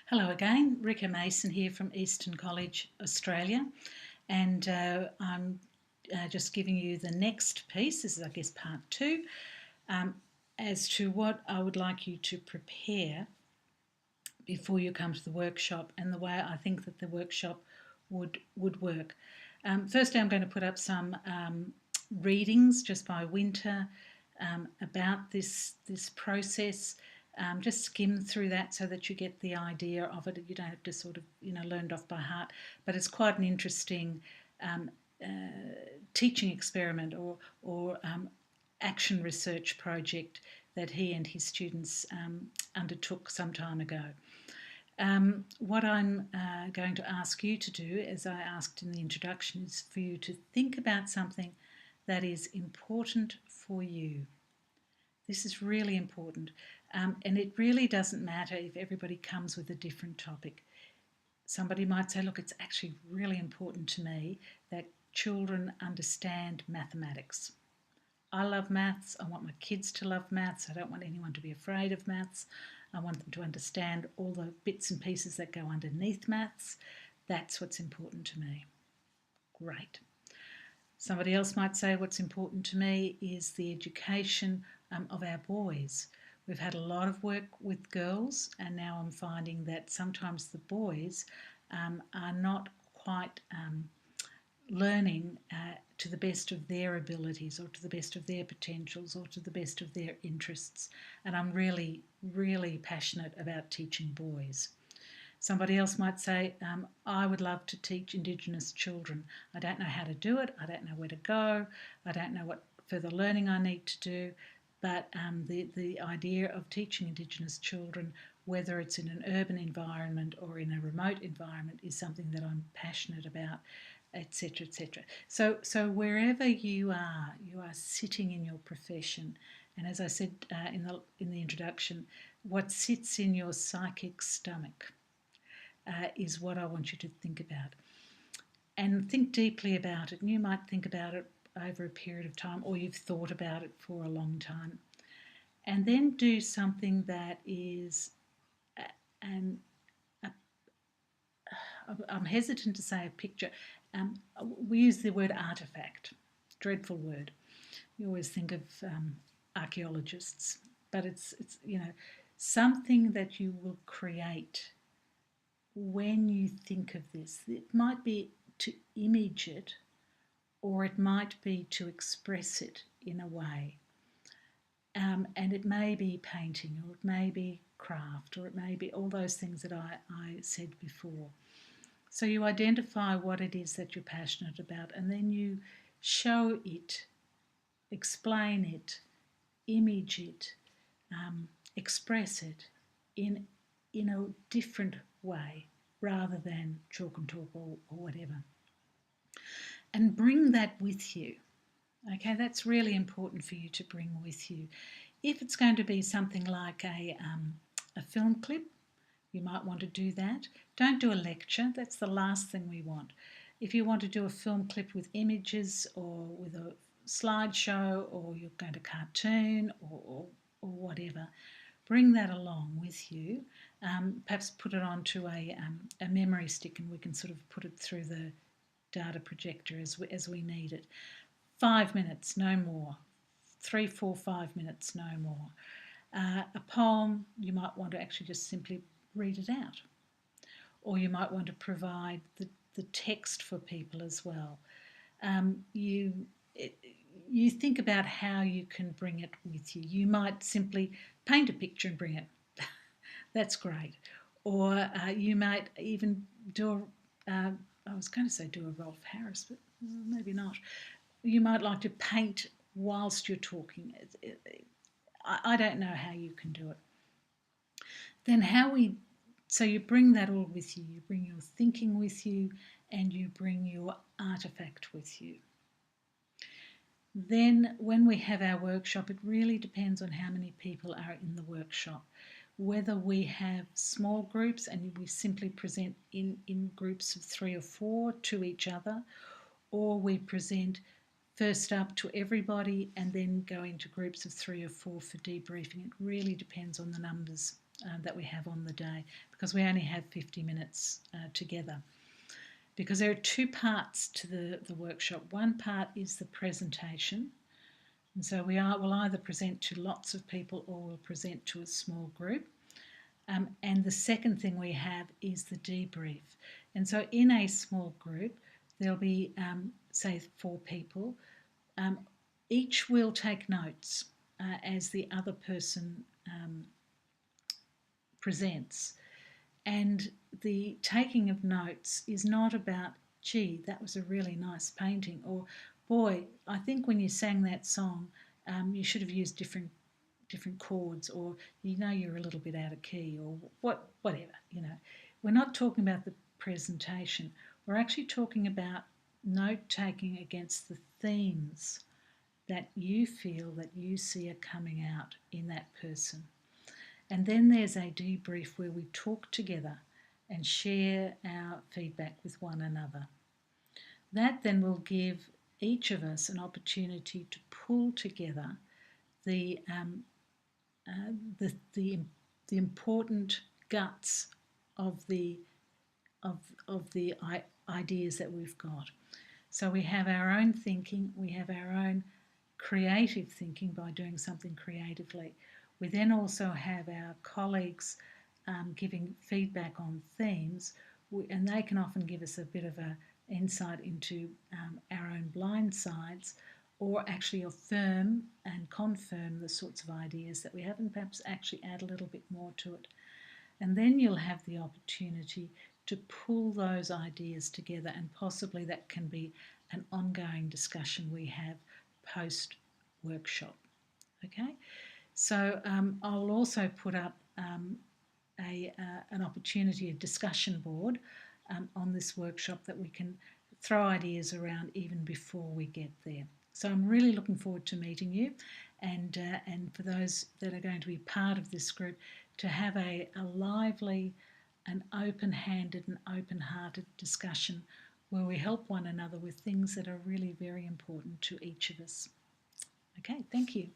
Hello again, Rika Mason here from Eastern College, Australia, and I'm just giving you the next piece. This is, I guess, part two, um, as to what I would like you to prepare before you come to the workshop, and the way I think that the workshop would work. Firstly, I'm going to put up some readings just by Winter about this process. Just skim through that so that you get the idea of it. You don't have to sort of learn it off by heart, but it's quite an interesting teaching experiment or action research project that he and his students undertook some time ago. What I'm going to ask you to do, as I asked in the introduction, is for you to think about something that is important for you. This is really important, and it really doesn't matter if everybody comes with a different topic. Somebody might say, look, it's actually really important to me that children understand mathematics. I love maths. I want my kids to love maths. I don't want anyone to be afraid of maths. I want them to understand all the bits and pieces that go underneath maths. That's what's important to me. Great. Somebody else might say what's important to me is the education of our boys. We've had a lot of work with girls, and now I'm finding that sometimes the boys are not quite learning to the best of their abilities or to the best of their potentials or to the best of their interests. And I'm really, really passionate about teaching boys. Somebody else might say, I would love to teach Indigenous children. I don't know how to do it. I don't know where to go. I don't know what further learning I need to do. But the idea of teaching Indigenous children, whether it's in an urban environment or in a remote environment, is something that I'm passionate about, etc., etc. So wherever you are sitting in your profession, and as I said in the introduction, what sits in your psychic stomach is what I want you to think about. And think deeply about it. And you might think about it over a period of time, or you've thought about it for a long time. And then do something that is I'm hesitant to say a picture. We use the word artefact, dreadful word. You always think of archaeologists, but it's something that you will create when you think of this. It might be to image it, or it might be to express it in a way. And it may be painting, or it may be craft, or it may be all those things that I said before. So you identify what it is that you're passionate about, and then you show it, explain it, image it, express it in a different way rather than chalk and talk or whatever. And bring that with you. Okay, that's really important for you to bring with you. If it's going to be something like a film clip, you might want to do that. Don't do a lecture. That's the last thing we want. If you want to do a film clip with images or with a slideshow, or you're going to cartoon or whatever, bring that along with you. Perhaps put it onto a memory stick, and we can sort of put it through the data projector as we need it. 5 minutes, no more. 3, 4, 5 minutes, no more. A poem, you might want to actually just simply read it out. Or you might want to provide the text for people as well. You think about how you can bring it with you. You might simply paint a picture and bring it. That's great. Or you might even do I was going to say do a Rolf Harris, but maybe not. You might like to paint whilst you're talking. I don't know how you can do it. Then so you bring that all with you. You bring your thinking with you, and you bring your artefact with you. Then when we have our workshop, it really depends on how many people are in the workshop. Whether we have small groups and we simply present in groups of 3 or 4 to each other, or we present first up to everybody and then go into groups of 3 or 4 for debriefing. It really depends on the numbers that we have on the day, because we only have 50 minutes together. Because there are two parts to the workshop. One part is the presentation, and so will either present to lots of people or we'll present to a small group. And the second thing we have is the debrief. And so in a small group, there'll be, say, 4 people. Each will take notes as the other person presents. And the taking of notes is not about, gee, that was a really nice painting, or boy, I think when you sang that song, you should have used different chords, or you're a little bit out of key, or whatever. We're not talking about the presentation. We're actually talking about note taking against the themes that you feel that you see are coming out in that person. And then there's a debrief where we talk together and share our feedback with one another. That then will give each of us an opportunity to pull together the important guts of the ideas that we've got. So we have our own thinking, we have our own creative thinking by doing something creatively. We then also have our colleagues giving feedback on themes, and they can often give us a bit of an insight into our own blind sides, or actually affirm and confirm the sorts of ideas that we have, and perhaps actually add a little bit more to it. And then you'll have the opportunity to pull those ideas together, and possibly that can be an ongoing discussion we have post workshop. Okay, so I'll also put up an opportunity, a discussion board on this workshop that we can throw ideas around even before we get there. So I'm really looking forward to meeting you, and for those that are going to be part of this group, to have a lively and open-handed and open-hearted discussion where we help one another with things that are really very important to each of us. Okay, thank you.